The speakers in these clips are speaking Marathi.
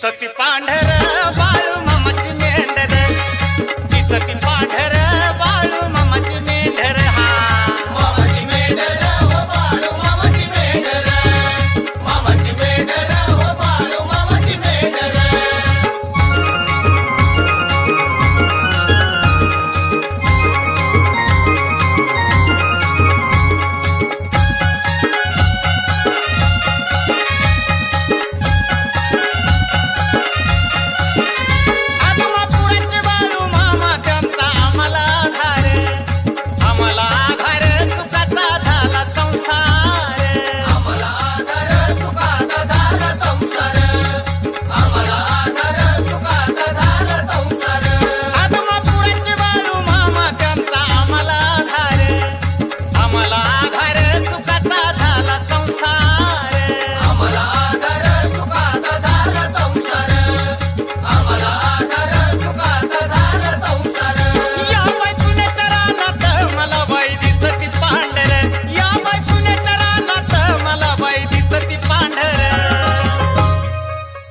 दिसती पांढर बाळू मामाची मेंढर, दिसती पांढर बाळू मामाची मेंढर, हा मामाची मेंढर हो बाळू मामाची मेंढर, मामाची मेंढर हो बाळू मामाची मेंढर.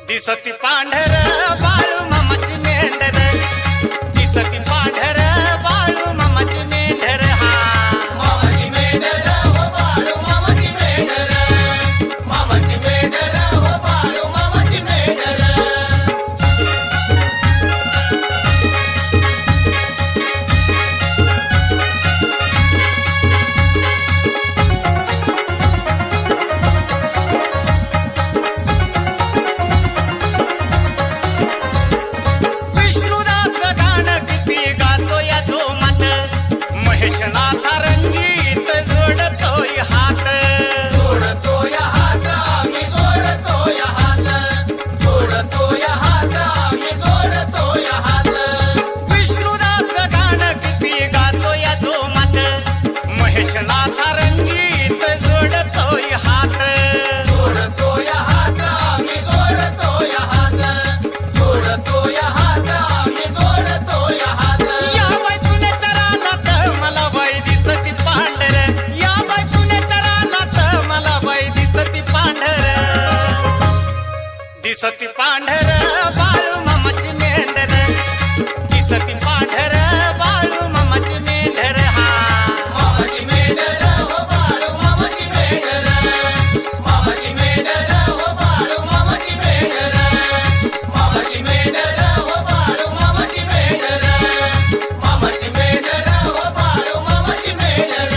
दिसती पांढर बाळू मामाची मेंढर, दिसती पांढर बाळू मामाची मेंढर, हा मामाची मेंढर हो बाळू मामाची मेंढर, मामाची मेंढर हो बाळू मामाची मेंढर. महेशनाथ रंगीत जोडतोय हात, जोडतोय हात आम्ही जोडतोय हात, जोडतोय हात आम्ही जोडतोय हात. विष्णुदास गाणं किती गातोय जोमात, महेशनाथ रंगीत जोडतोय हात, जोडतोय हात आम्ही जोडतोय हात, जोडतोय हात आम्ही जोडतोय हात. या बाई तुने चरानात मला बाई दिसती पांढर, या बाई तुने चरानात मला बाई दिसती पांढर, दिसती पांढर बाळू मामाची मेंढर, दिसती पांढर बाळू मामाची मेंढर, हा मामाची मेंढर हो बाळू मामाची मेंढर, मामाची मेंढर हो बाळू मामाची मेंढर, मामाची मेंढर हो बाळू मामाची मेंढर, मामाची मेंढर हो बाळू मामाची मेंढर.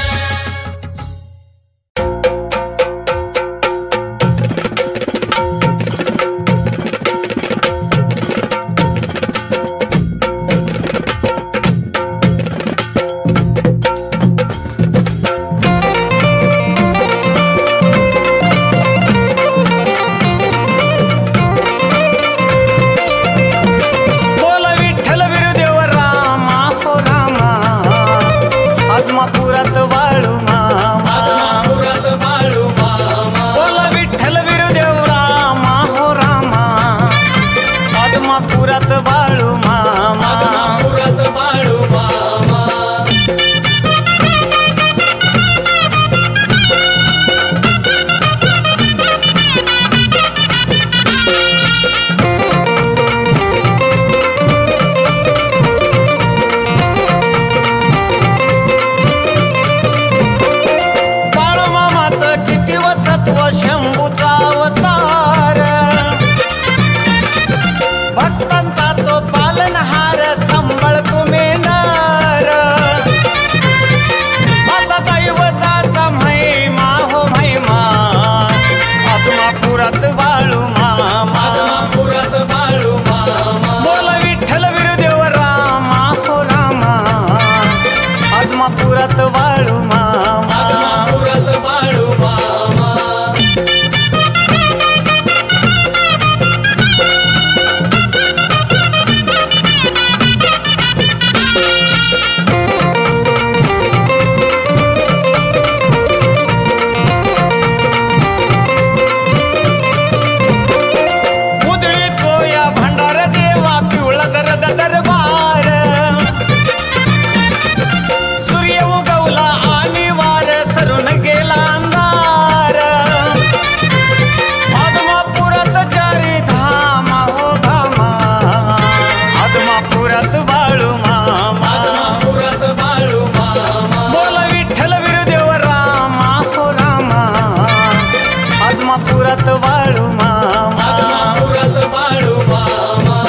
आदमापुरात वाळू मामा, आदमापुरात बाळू मामा.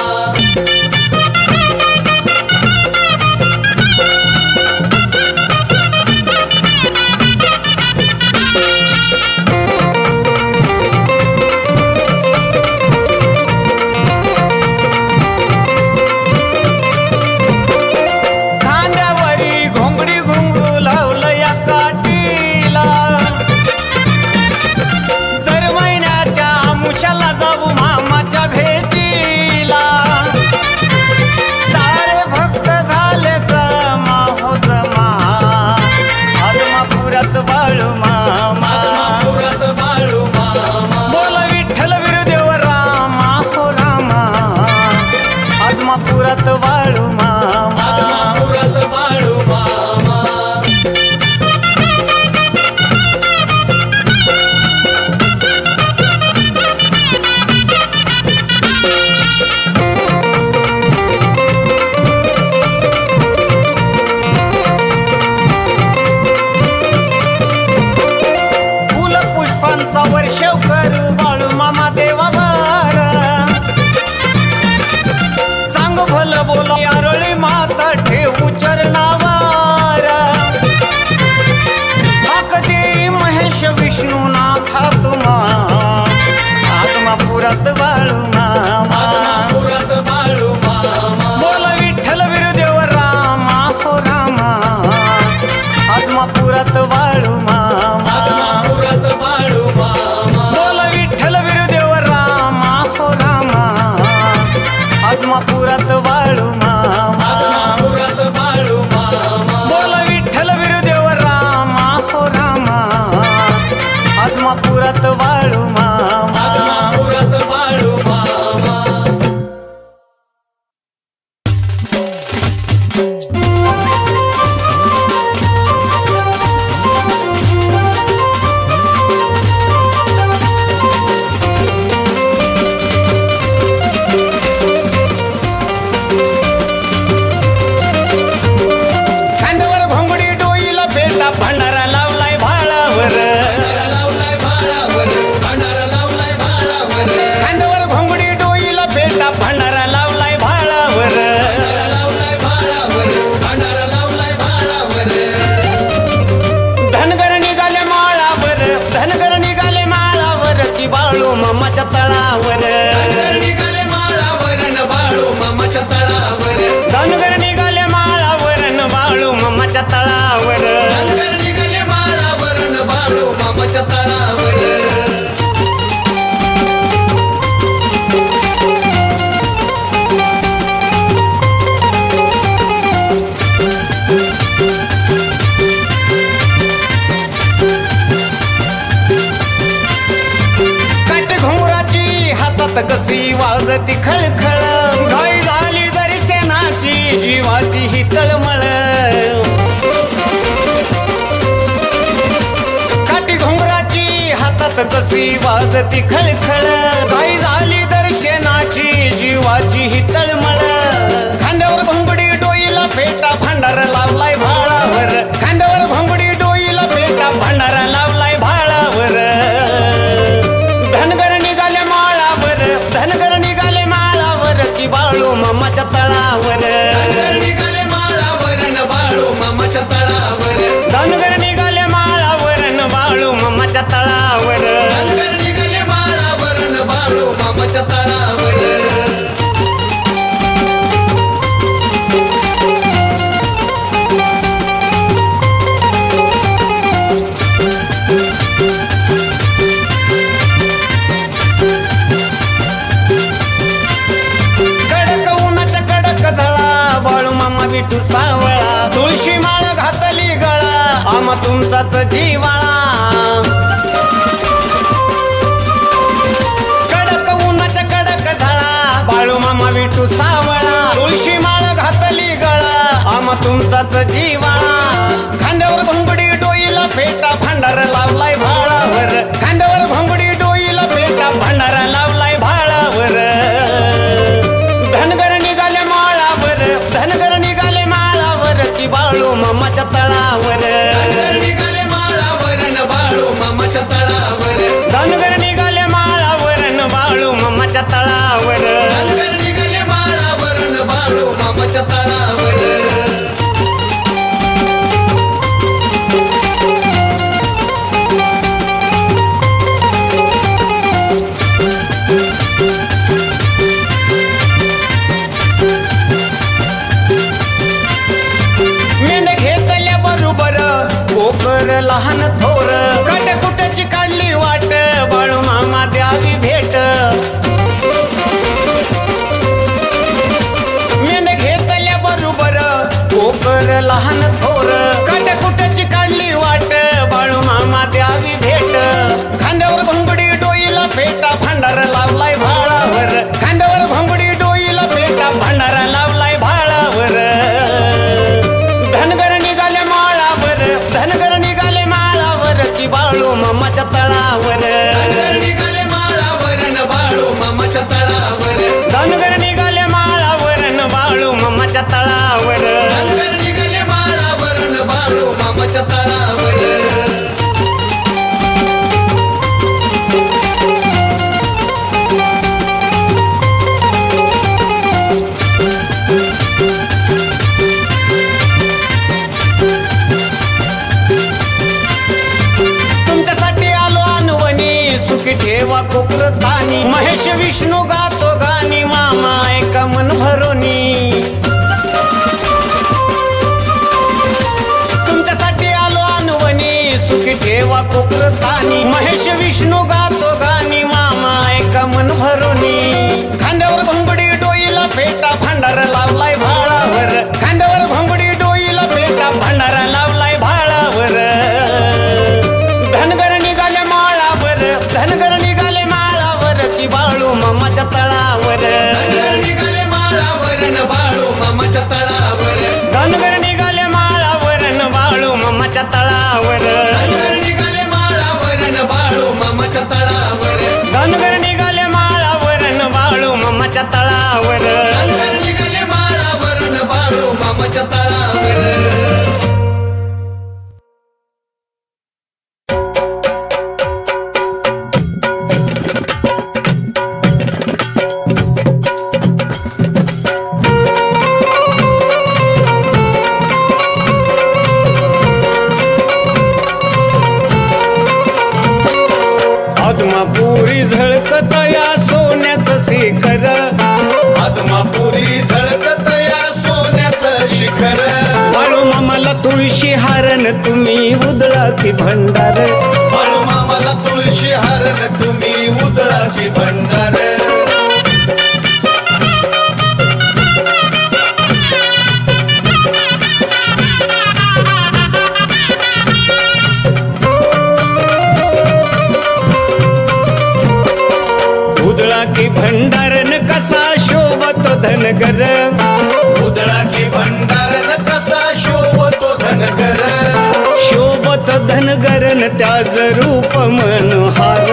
खांद्यावरी घोंगडी घुंगरू लावलं या काठीला, दर महिन्याच्या आमुषाला जाऊ मामाच्या भेटीला. सारे भक्त झाले जमा हो जमा, आदमापुरात बाळू मामा, आदमापुरात बाळू मामा. बोल विठ्ठल बिरुदेव रामा हो रामा, आदमापुरात बाळू मामा. आदमापुरात बाळू मामा. फुल पुष्पांचा वर्षाव करू बाळू मामा देवावर, चांग भल बोला यारळी माता ठेवू चरणावर. हाक दे महेश विष्णुनाथा तुम्हा, आदमापुरात बाळू मामा. आदमापुरात बाळू मामा. बोल विठ्ठल बिरुदेव रामा हो रामा, आदमापुरात बाळू मामा. आदमापुरात बाळू मामा. बोल विठ्ठल बिरुदेव रामा हो रामा, आदमापुरात बाळू मामा. आदमापुरात बाळू मामा. बोल विठ्ठल बिरुदेव रामा हो रामा, आदमापुरात बाळू मामा. आदमापुरात बाळू मामा. खांद्यावर घोंगडी डोईला पेटा भंडारा लावलाय भाळावर. भंडारा लावलाय भाळावर. भंडारा लावलाय भाळावर. खांद्यावर घोंगडी डोईला पेटा भंडारा लावलाय भाळावर. भंडारा लावलाय भाळावर. भंडारा लावलाय भाळावर. धनगर निघाले माळावर, धनगर निघाले माळावर की बाळू मामाच्या तळावर. धनगर निघाले माळावर न बाळू मामाच्या तळावर. धनगर निघाले माळावर न बाळू मामाच्या तळावर. धनगर निघाले माळावर न बाळू मामाच्या तळावर. काट घोंगराची हातात कशी वाजती खळखळ, घाई झाली दर्शनाची जीवाची ही तळमळ. काठी घोंगराची हातात कशी वाजती खळखळ, घाई झाली दर्शनाची जीवाची ही तळमळ. खांद्यावर घोंगडी डोईला पेटा भंडारा लावलाय भाळावर. खांद्यावर घोंगडी डोईला पेटा भंडारा लावलाय भाळावर. धनगर निघाले माळावर, धनगर निघाले माळावर की बाळू मामाच्या तळावर. धनगर निघाले माळावर न बाळू मामाच्या तळावर. धनगर निघाले माळावर न बाळू मामाच्या तळावर. धनगर निघाले माळावर न बाळू मामाच्या तळावर. कडक उन्हाच्या कडक झळा बाळू मामा विठू सावळा. तुळशी माळ घातली गळा आम्हा तुमचाच जीवाळा. कडक उन्हाच्या कडक झळा बाळू मामा विठू सावळा. तुळशी माळ घातली गळा आम्हा तुमचाच जीवाळा. खांद्यावर घोंगडी डोईला पेटा भंडारा लावलाय भाळावर. खांद्यावर घोंगडी डोईला पेटा भंडारा लावलाय भाळावर. धनगर निघाले माळावर, धनगर निघाले माळावर की बाळू मामाच्या तळावर. धनगर निघाले माळावर न बाळू मामाच्या तळावर. धनगर निघाले कोकरतानी महेश विष्णू गातो गाणी मामा ऐका मन भरोनी तुमच्यासाठी आलो अनवणी सुखी ठेवा कोकरतानी महेश विष्णू गातो गाणी मामा ऐका मन भरोनी खांद्यावर घोंगडी डोईला फेटा भांडार लावलाय भाळावर खांद्यावर घोंगडी डोईला फेटा भांडार लावलाय भाळावर धनगर निघाले माळावर धनगर निघाले माळावर की बाळू मामाच्या तळावर धनगर निघाले माळावर न बाळू मामाच्या तळावर धनगर निघाले माळावर न बाळू मामाच्या तळावर धनगर निघाले माळावर न बाळू मामाच्या तळावर धनगर निघाले माळावर न बाळू मामाच्या तळावर धनगर निघाले माळावर न बाळू मामाच्या तळावर आदमापुरी झळकत या सोन्याचं शिखर आदमापुरी झळकत या सोन्याचं शिखर बाळू मामाला तुळशी हारण तुम्ही उदळा की भंडार बाळू मामाला तुळशी हारण तुम्ही उदळा की भंडार उदळा की भंडारन कसा शोभत धनगर उदळा की भंडारन कसा शोभतो धनगर शोभत धनगरन त्याच रूप मनोहार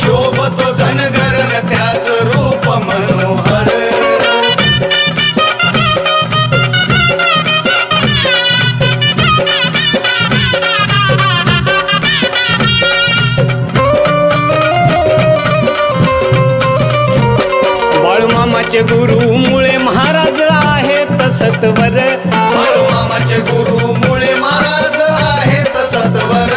शोभतो धनगरन त्याच रूप मनोहर बाळू मामाचे गुरु मुळे महाराज आहेत सत्वर बाळू मामाचे गुरु मुळे महाराज आहेत सत्वर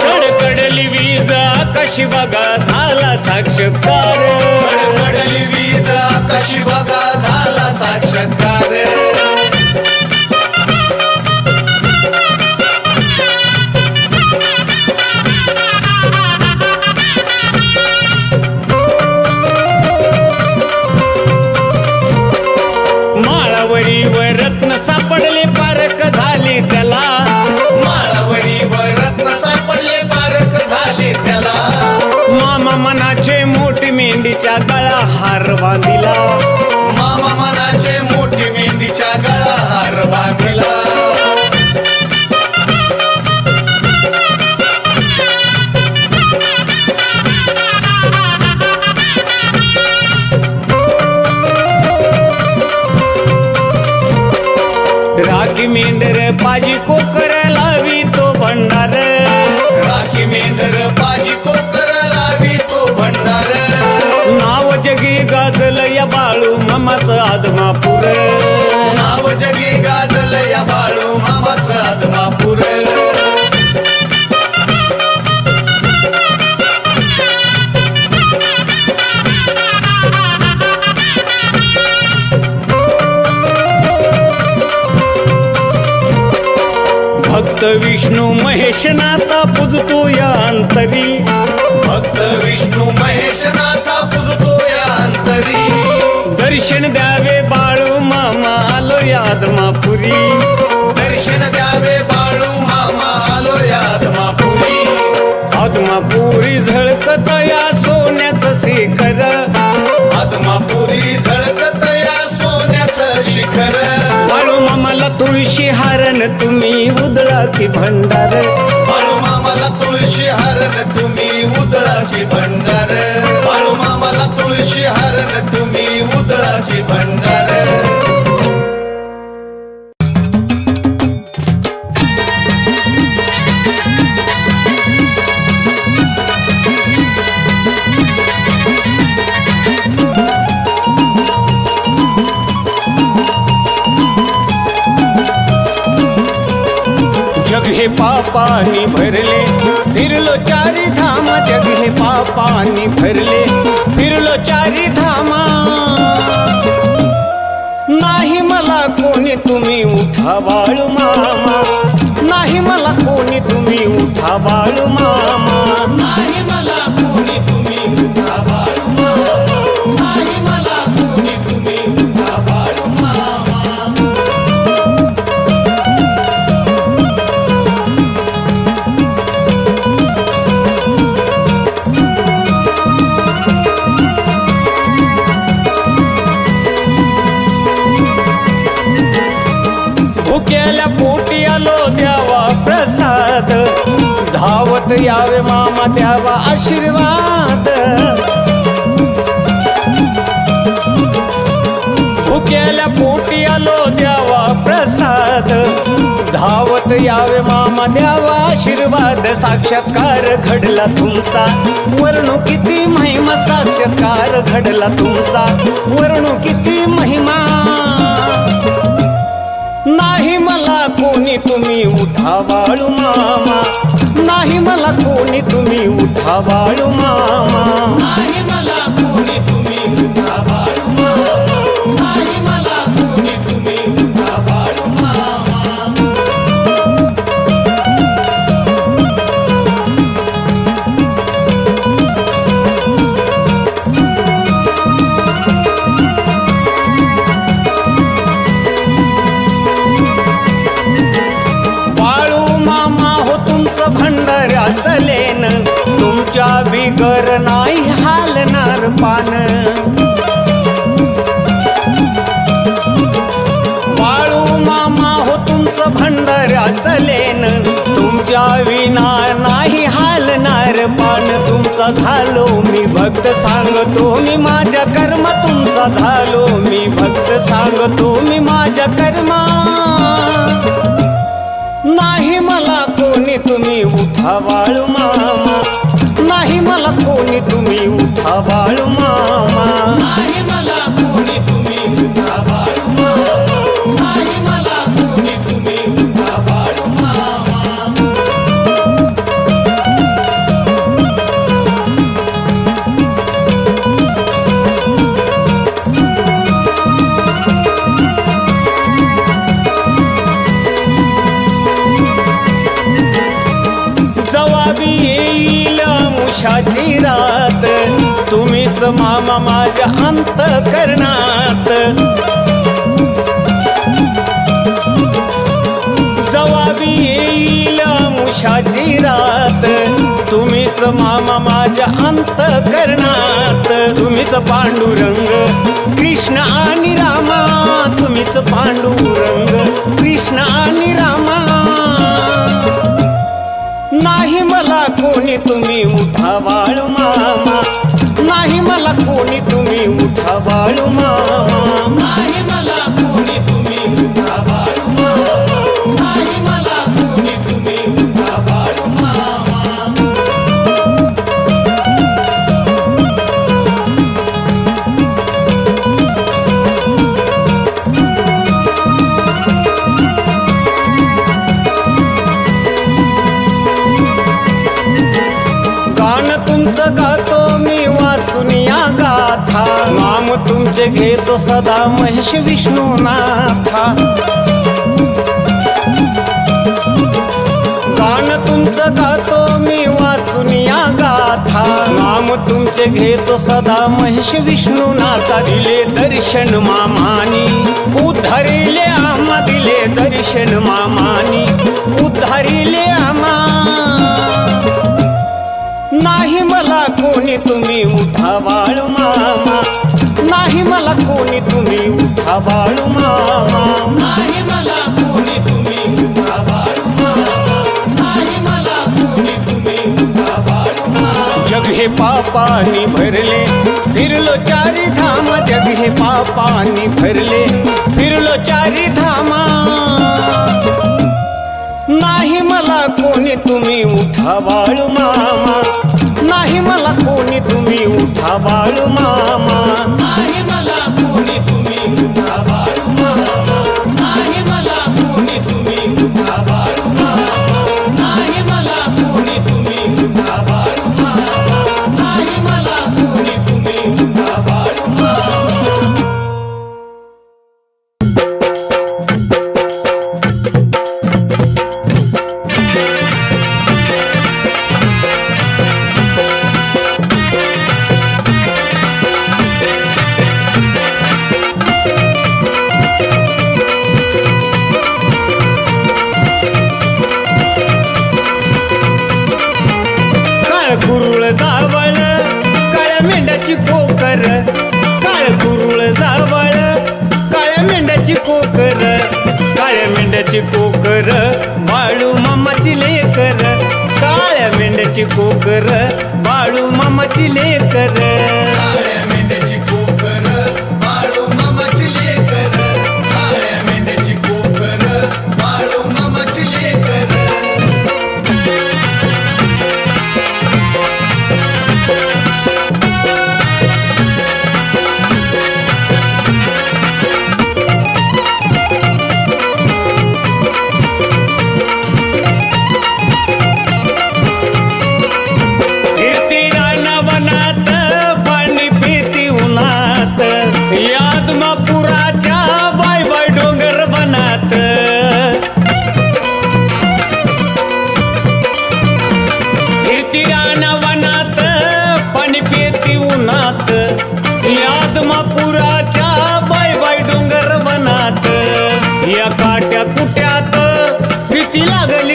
कडकडली वीज आकाशी बघा झाला साक्षात्कार कडकडली वीज आकाशी बघा झाला साक्षात्कार माळावरी व रत्न सापडले पारक झाले त्याला माळावरी व रत्न सापडले पारख झाले त्याला मामा मनाचे मोठी मेंढीच्या गळा हार बांधिला मामा मनाचे मोठी मेंढीच्या गळा हार बांधिला राखी मेंढर पाजी कोकर लावी तो भंडार राखी मेंढर पाजी कोकर लावी तो भंडार नाव जगी गाजल या बाळू मामाच आदमापूर नाव जगी गाजल या बाळू मामाच आदमापूर भक्त विष्णू महेश नाथा पूजतो या अंतरी भक्त विष्णू महेश नाथा पूजतो या अंतरी दर्शन द्यावे बाळू मामा आलो या आदमापुरी दर्शन द्यावे बाळू मामा आलो या आदमापुरी आदमापुरी झळकत या सोन्याचं शिखर आदमापुरी झळकत या सोन्याचं शिखर बाळू मामाला तुळशी हारण तुम्ही उदळा की भंडार बाळू मामाला तुळशी हारण तुम्ही उदळा की भंडार बाळू मामाला तुळशी हारण तुम्ही उदळा की भंडार हे पापानी भरले फिरलो चारी धाम, जग हे पापानी भरले फिरलो चारी धामा. नाही मला कोणी तुम्ही उठा बाळू मामा, नाही मला कोणी तुम्ही उठा बाळू मामा, नाही मला कोणी तुम्ही उठा बाळू मामा, नाही मला कोणी तुम्ही उठा बाळू मामा. भुक्याला पोटी आलो द्यावा प्रसाद, धावत यावे मामा द्यावा आशीर्वाद. भुक्याला पोटी आलो द्यावा प्रसाद, धावत यावे मामा द्यावा आशीर्वाद. साक्षात्कार घडला तुमचा वर्णू किती महिमा, साक्षात्कार घडला तुमचा वर्णू किती महिमा. नाही मला कोणी तुम्ही उठा बाळू मामा, नाही मला कोणी तुम्ही उठा बाळू मामा, नाही मला कोणी तुम्ही उठा बाळू मामा, नाही मला कोणी तुम्ही उठा बाळू मामा. भंडाऱ्याचं लेन तुमच्या बिगर नाही हालणार पान. बाळू मामा हो तुमचं भंडाऱ्याचं लेन तुमच्या विना नाही हालणार पान. तुमचा झालो मी भक्त सांगतो मी माझ्या कर्म, तुमचा झालो मी भक्त सांगतो मी माझ्या कर्मा. नाही मला कोणी तुम्ही उठा बाळू मामा, नाही मला कोणी तुम्ही उठा बाळू मामा, नाही मला कोणी तुम्ही उठा बाळू मामा, नाही मला कोणी तुम्ही उठा बाळू मामा. मुशाची रात तुम्हीच मामा माझ्या अंतःकरणात. जवाबी येईल मुशाची रात तुम्हीच मामा माझ्या अंतःकरणात. तुम्हीच पांडुरंग कृष्ण आणि रामा, तुम्हीच पांडुरंग कृष्ण आणि रामा. नाही मला कोणी तुम्ही उठा बाळू मामा, नाही मला कोणी तुम्ही उठा बाळू मामा, नाही मला कोणी तुम्ही उठा बाळू मामा, नाही मला कोणी तुम्ही उठा बाळू मामा. तुमचं गातो मी वाचून या गाथा, नाम तुमचे घेतो सदा महेश विष्णुनाथा. गाणं तुमचं गातो मी वाचून या गाथा, नाम तुमचे घेतो सदा महेश विष्णुनाथा. दिले दर्शन मामानी उद्धारिले आम्हा, दिले दर्शन मामानी उद्धारिले आम्हा. नाही मला कोणी तुम्ही उठा बाळू मामा, नाही मला कोणी तुम्ही उठा बाळू मामा, नाही मला कोणी तुम्ही उठा बाळू मामा, नाही मला कोणी तुम्ही उठा बाळू मामा. जग हे पापानी भरले फिरलो चारी धाम, जग हे पापानी भरले फिरलो चारी धामा. नाही मला कोणी तुम्ही उठा बाळू मामा, नाही मला कोणी तुम्ही उठा बाळू मामा, नाही मला कोणी तुम्ही उठा बाळू मामा, नाही मला कोणी तुम्ही उठा बाळू मामा. मेंढ्याची कोकर बाळू मामाची लेकर, काळ्या मेंढ्याची कोकर बाळू मामाची लेकर, काळ्या मेंढ्याची कोकर बाळू मामाची लेकर, काळ्या मेंढ्याची कोकर बाळू मामाची लेकर.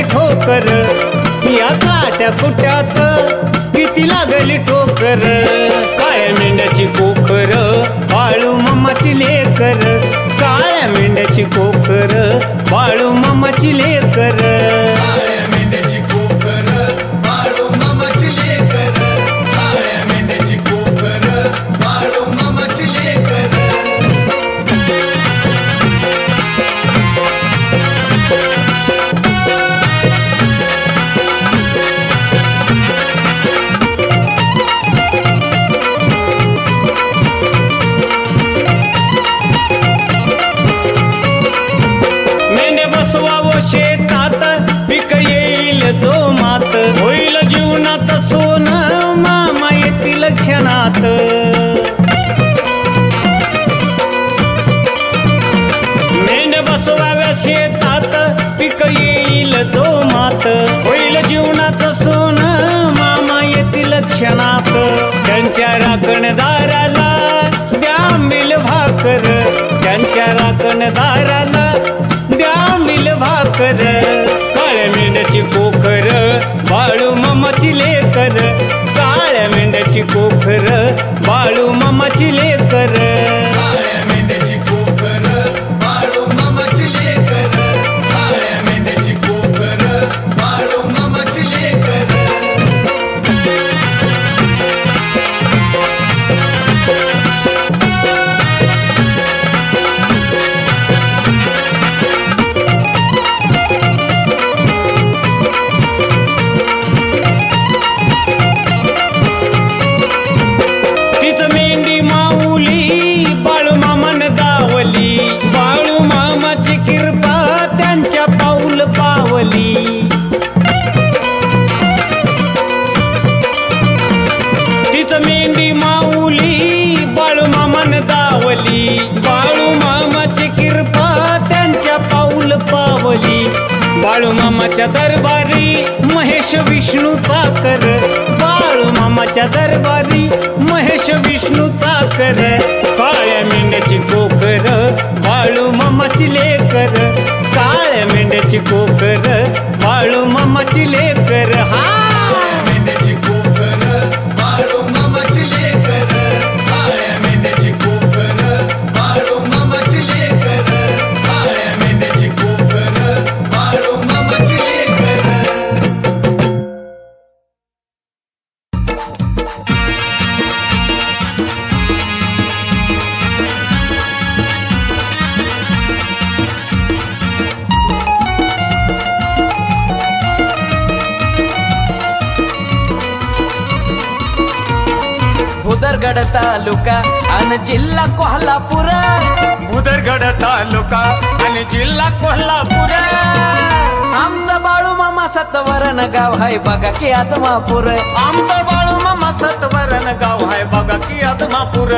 ठोकर या काट्या कुट्यात किती लागली ठोकर, काळ्या मेंढ्याची कोकर बाळू मामाची लेकर, काळ्या मेंढ्याची कोकर बाळू मामाची लेकर, काळ्या मेंढ्याची कोकर बाळू मामाची लेकर, काळ्या मेंढ्याची कोकर बाळू मामाची लेकर. शेतात पीक येईल जोमात, होईल जीवनात सोन मामा येतील क्षणात, मेंढ बसवाव्या शेतात पीक येईल जोमात, होईल जीवनात सोन मामा येतील क्षणात, त्यांच्या राखणदाराला द्या मिल भाकर, त्यांच्या राखणदाराला द्या मिल भाकर, काळ्या मेंढ्याची कोकर बाळू मामाची लेकर, काळ्या मेंढ्याची कोकर बाळू मामाची लेकर, काळ्या मेंढ्याची कोकर बाळू मामाची लेकर, काळ्या मेंढ्याची कोकर बाळू मामाची लेकर. बाळू मामाची कृपा त्यांच्या पाऊल पावली, तिथं मेंढी माऊली बाळू मामान दावली, बाळू मामाची कृपा त्यांच्या पाऊल पावली, बाळू मामाच्या दरबारी महेश विष्णू चाकर, बाळू मामाच्या दरबारी महेश विष्णू चाकर, काळ्या मेंढ्याची कोकर बाळू मामाची लेकर, काळ्या मेंढ्याची कोकर बाळू मामाची लेकर, काळ्या मेंढ्याची कोकर बाळू मामाची लेकर, काळ्या मेंढ्याची कोकर बाळू मामाची लेकर, काळ्या मेंढ्याची कोकर बाळू मामाची लेकर. भुदरगड तालुका आणि जिल्हा कोल्हापूर, भुदरगड तालुका आणि जिल्हा कोल्हापूर, आमचा बाळू मामा सतवरण गाव हाय बघा की आदमापूर, आमचा बाळू मामा सतवरण गाव हाय बघा की आदमापूर,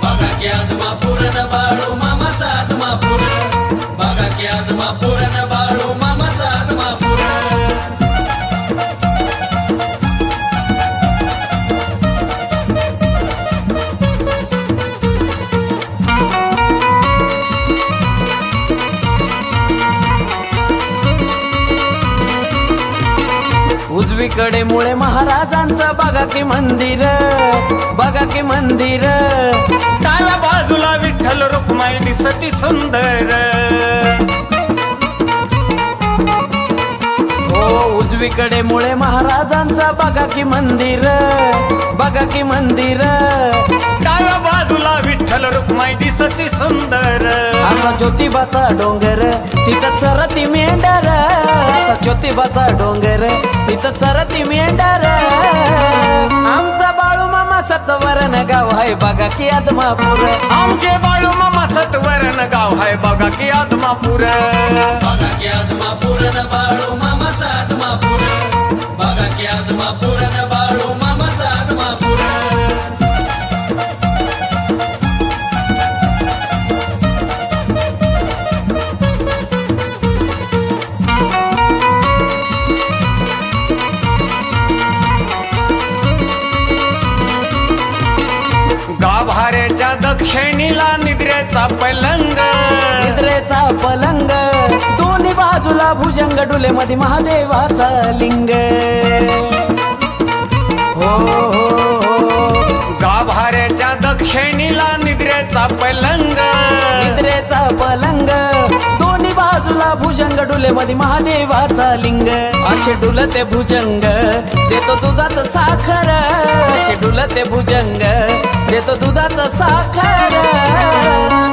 बघा की आदमापूर न बाळू मामाचा आदमापूर, बघा की आदमापूर न बाळू मामाचा आदमापूर. उजवीकडे मुळे महाराजांचं बघा की मंदिर, बघा की मंदिर, डाव्या बाजूला विठ्ठल रुक्माई दिसती सुंदर, उजवीकडे मुळे महाराजांचा बघा की मंदिर, बघा की मंदिर. डाव्या बाजूला विठ्ठल रुक्माई दिसती सुंदर. असा ज्योतिबाचा डोंगर तिथं चरती मेंढर, असा ज्योतिबाचा डोंगर तिथं चरती मेंढर. आमचा बाळू मामा सतवरण गाव आहे बघा की आदमापूर. आमचे बाळू मामा सतवरण गाव आहे बघा की आदमापूर. बघा की आदमापूर न बाळू मामाचा आदमापूर. बघा की आदमापूर न बाळू मामाचा आदमापूर. गाभाऱ्याच्या दक्षिणीला निद्रेचा पलंग, निद्रेचा पलंग. दोन्ही बाजूला भुजंग डुले मध्ये महादेवाचा लिंग. हो हो हो. गाभाऱ्याच्या दक्षिणीला निद्रेचा पलंग, निद्रेचा पलंग. दोन्ही बाजूला भुजंग डुले मध्ये महादेवाचा लिंग. असे डुलते भुजंग देतो दुधात साखर, असे डुलते भुजंग देतो दुधात साखर.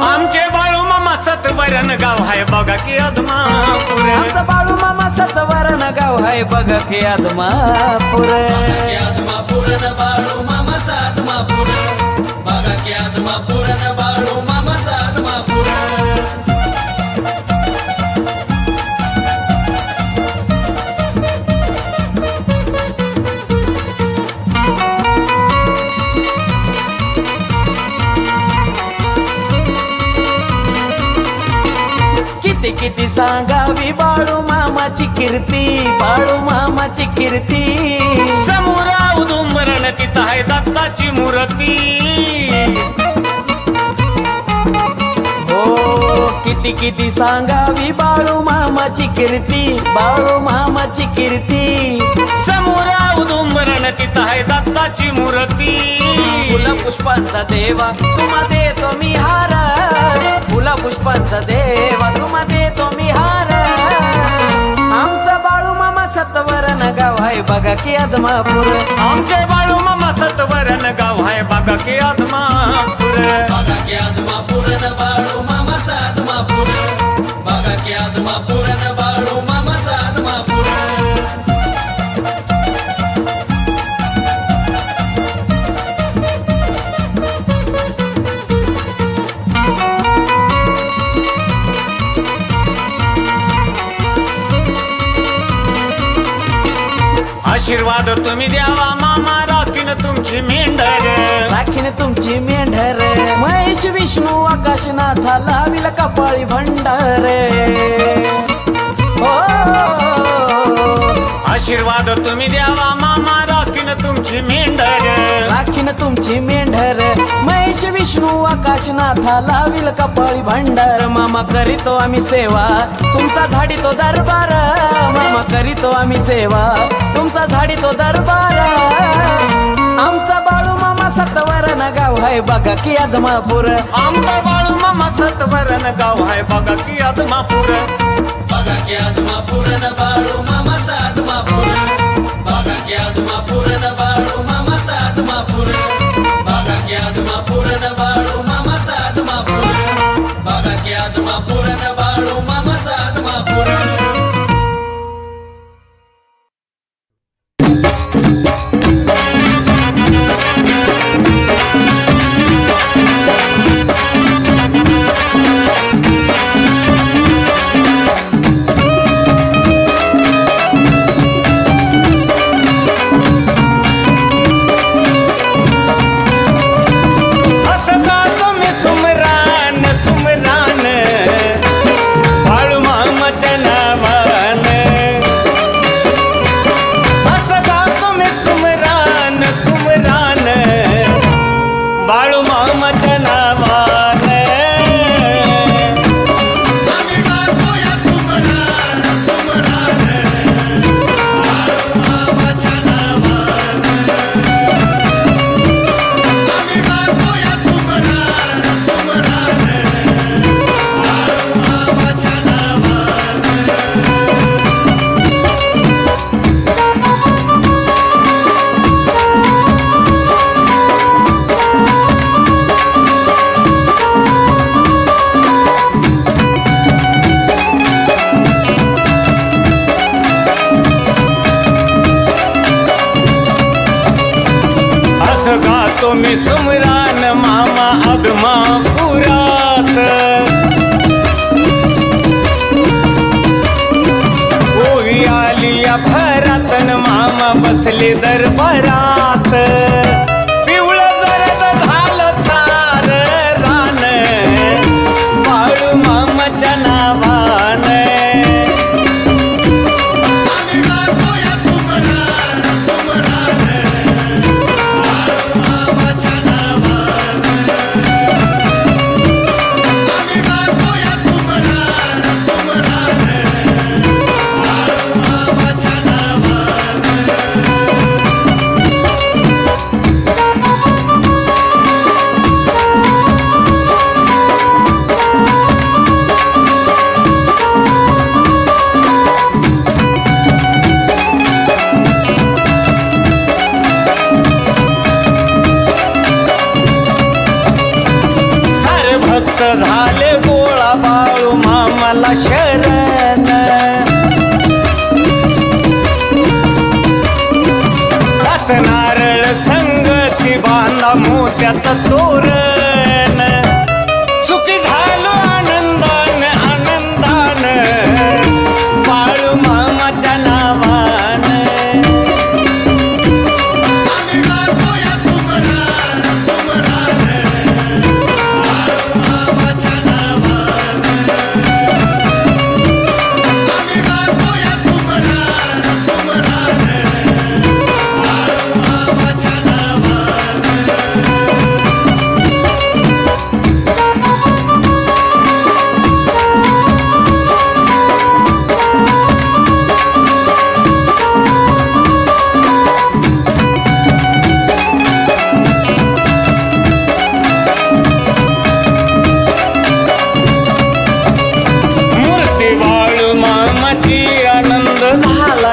आमचे बाळू मामा सतवरण गाव आहे बघा की आदमापूर. आमचं बाळू मामा सतवरण गाव आहे बघा की आदमापूर. बघा की आदमापूर न बाळू मामाचा आदमापूर. बघा की आदमापूर न बाळू मामाचा आदमापूर. किती किती सांगावी बाळू मामाची कीर्ती, बाळू मामाची कीर्ती. समोर औदुंबरण तिथं आहे दत्ताची मूर्ती. हो किती किती सांगावी बाळू मामाची कीर्ती, बाळू मामाची कीर्ती. समोर औदुंबरण तिथं आहे दत्ताची मूर्ती. फुला पुष्पांचा देवा तुम्हा देतो मी हार, फुला पुष्पांचा देवा तुम्हा देतो मी हार. आमचा बाळू मामा सतवरण गाव आहे बघा की आदमापूर. आमचे बाळू मामा सतवरण गाव आहे बघा की आदमापूर. बघा की आदमापूर न बाळू मामाचा आदमापूर. बघा की आदमापूर न बाळू मामाचा आदमापूर. आशीर्वाद तुम्ही द्यावा मामा राखीन तुमची मेंढर. राखीन तुमची मेंढर. महेश विष्णू आकाशनाथा लाविल कपाळी भंडार. हो आशीर्वाद तुम्ही द्यावा मामा राखीन तुमची मेंढर. राखीन तुमची मेंढर. महेश विष्णू आकाशनाथा लाविल कपाळी भंडार. मामा करीतो आम्ही सेवा तुमचा झाडीतो दरबार. मामा करीतो आम्ही सेवा तुमचा झाडीतो दरबार. आमचा बाळू मामा सतवरण गाव आहे बघा की आदमापूर. आमचा बाळू मामा सतवरण गाव आहे बघा की आदमापूर. बघा की आदमापूर न बाळू मामाचा आदमापूर. बघा की आदमापूर न बाळू मामाचा आदमापूर. बघा की आदमापूर न बाळू मामाचा आदमापूर. बघा की आदमापूर न बाळू मामाचा आदमापूर. सुमरान मामा आदमापुरात ओवी आली या भरातन मामा बसले दरबारात पिवळं जरद झालं सार रान बाळू मामाच्या नावान झाले गोळा बाळू मामाला शरण दास नारळ संगती बांधा मोत्याचं तोरण सुखी झालो आनंदान आनंदान बाळू मामाच्या नावान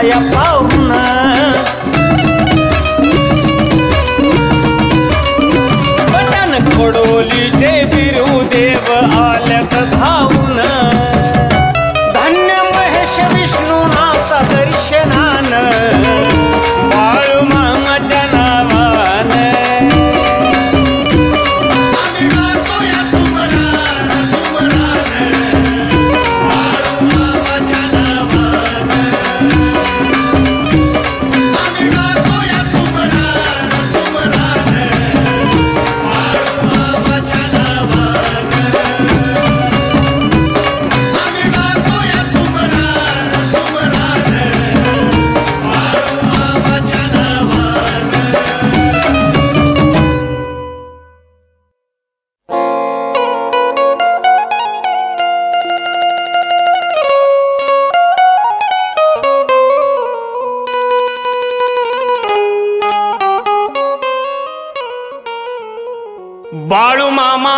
या पाहुणा बटन कोडोलीचे बिरू देव आल्यात धावून धन्य महेश विष्णूनाथा दर्शनान बाळू मामाच्या नावान बाळू मामा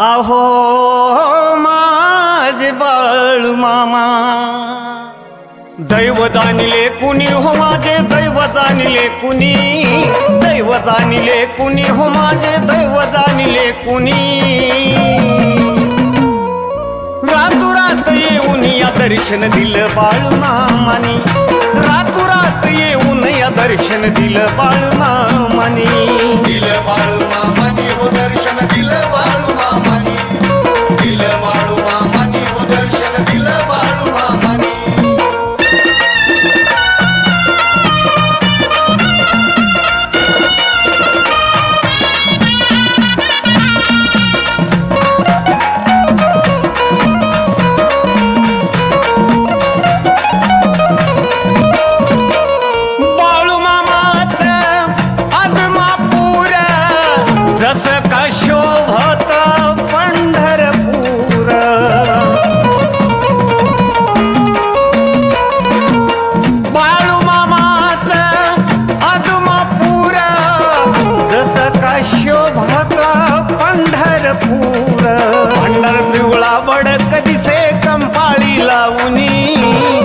आहो माझे बाळू मामा दैव जाणिले कुणी हो माझे दैव जाणिले कुणी दैव जाणिले कुणी हो माझे दैव जाणिले कुणी रातोरात येऊन या दर्शन दिलं बाळू मामानी रातोरात येऊन या दर्शन दिलं बाळू मामानी दिलं बाळू मामानी हो दर्शन दिलं बाळू मामानी दिलं बाळू मामानी हो दर्शन दिलं बाळू मामानी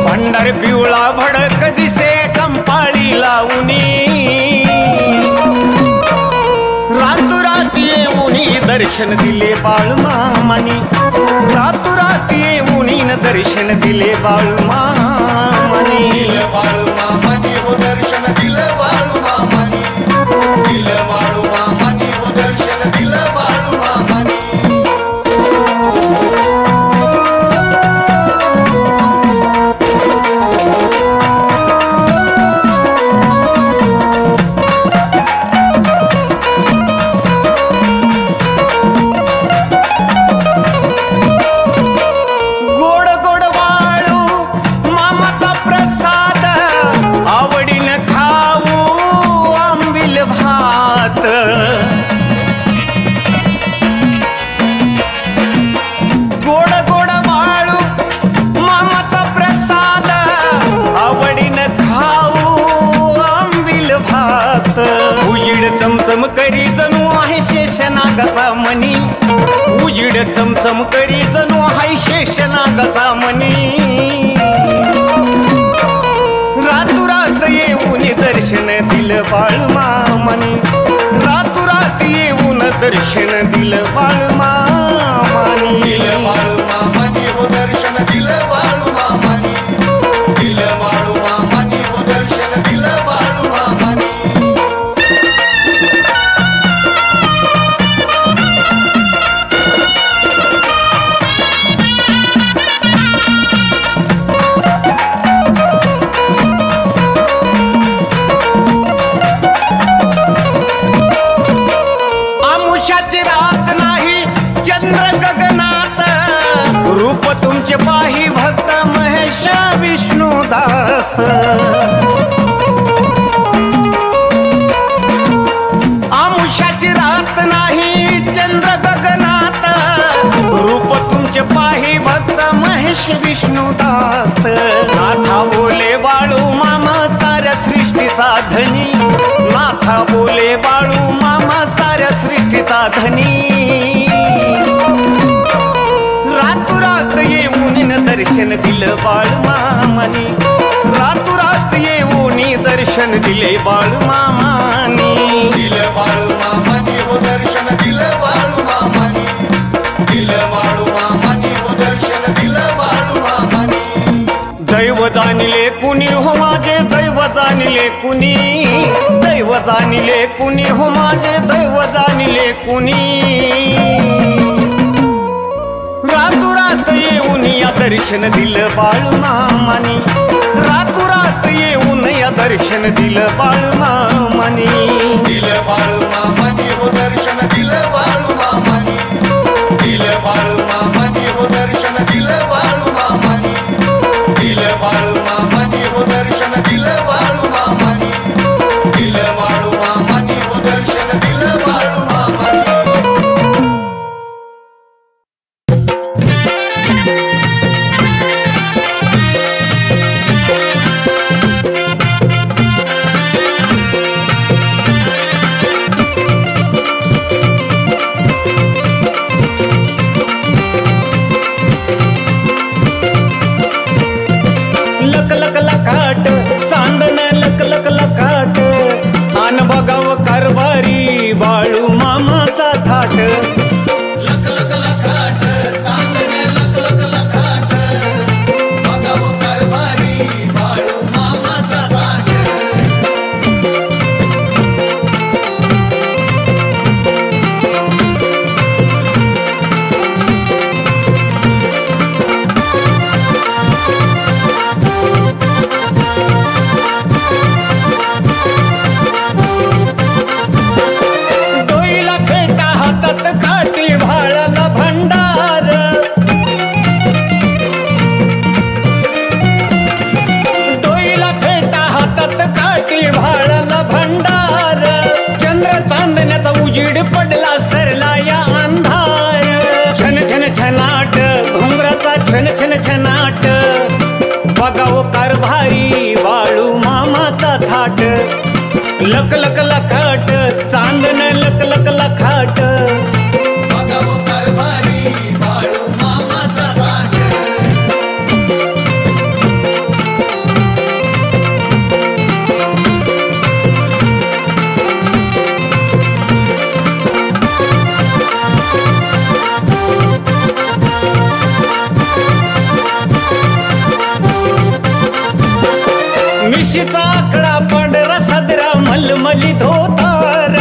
भंडार पिवळा भडक दिसे कंपाळी लावणी रातोरात येऊन दर्शन दिले बाळू मामानी रातोरात येऊन दर्शन दिले बाळू मामानी बाळू मामानी हो दर्शन दिलं बाळू मामानी चमचम करी जणू आहे शेषनागाचा मणी उजिड चमचम करी जणू आहे शेषनागाचा मणी रातुरात येऊन दर्शन दिलं बाळूमामानी रातुरात येऊन दर्शन दिलं बाळूमामानी दिलं बाळूमामानी हो दर्शन दिलं बाळूमामानी दिलं बाळूमामानी हो दर्शन दिलं बाळूमामानी रूप तुमचे पाही भक्त महेश विष्णुदास आमुषाची रात नाही चंद्र गगनात रूप तुमचे पाही भक्त महेश विष्णुदास नाथा बोले बाळू मामा साऱ्या सृष्टीचा धनी नाथा बोले बाळू मामा साऱ्या सृष्टीचा धनी रातुरात येऊन दर्शन दिलं बाळूमामानी रातुरात येऊन दर्शन दिले बाळूमामानी दिलं बाळूमामानी हो दर्शन दिलं बाळूमामानी दिलं बाळूमामानी हो दर्शन दिलं बाळूमामानी दैव जाणिले कुणी हो माझे दैव जाणिले कुणी दैव जाणिले कुणी हो माझे दैव जाणिले कुणी रातुरात येऊन या दर्शन दिलं बाळूमामानी रातुरात येऊन या दर्शन दिलं बाळूमामानी दिलं बाळूमामानी हो दर्शन दिलं बाळूमामानी दिलं बाळूमामानी हो दर्शन दिलं बाळूमामानी दिलं बाळूमामानी हो दर्शन दिलं बाळूमामानी दिलं बाळूमामानी हो दर्शन दिलं बाळूमामानी लक लक लकाट चांदन लक लक लकाट आन बघाव कारभारी बाळू मामाचा थाट लक लक लखाट चांदणे लक लक लखाट बघावं कारभारी बाळू मामाचा थाट डोईला फेटा हातात काठी भाळाला भंडार डोईला फेटा हातात काठी भाळाला भंडार चंद्र चांदण्याचा उजीड पडला सरला या अंधार छन छन छनाट घुंगराचा छन छन छनाट बघाव कारभारी बाळू मामाचा थाट लक लक लकाट चांदन लक लक लखाट बघावं कारभारी बाळू मामाचा थाट मिशीचा आकडा पांढरा सदरा मलमली धोतार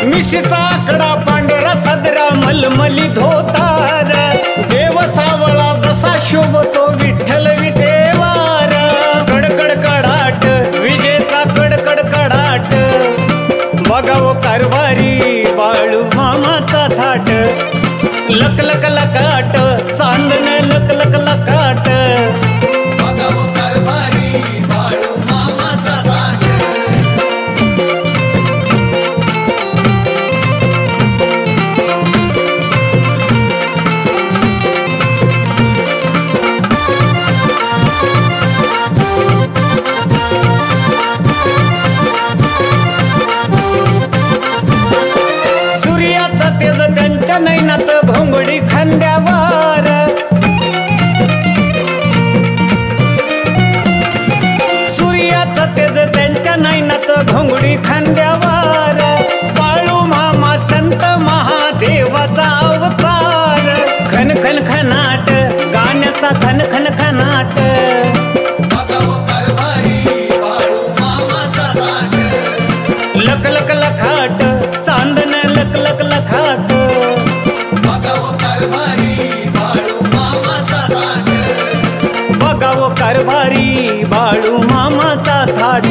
मिशीचा आकडा पांढरा सदरा मलमली धोतार देव सावळा जसा शोभतो विठ्ठल विटेवार कडकड कडाट विजेचा कडकड कडाट बघाव कारभारी बाळू मामाचा थाट लक लक लकाट चांदन लक लक लकाट बघावं कारभारी बाळू मामाचा थाट घोंगडी खांद्यावर बाळू मामा संत महादेवाचा अवतार खन खन खनाट गाण्याचा खन खन खनाट लक लक लखाट चांदन लक लक लखाट बघावं कारभारी बाळू मामाचा थाट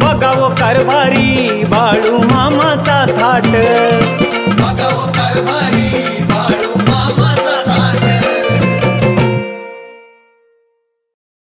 बघावं कारभारी बाळू मामाचा थाट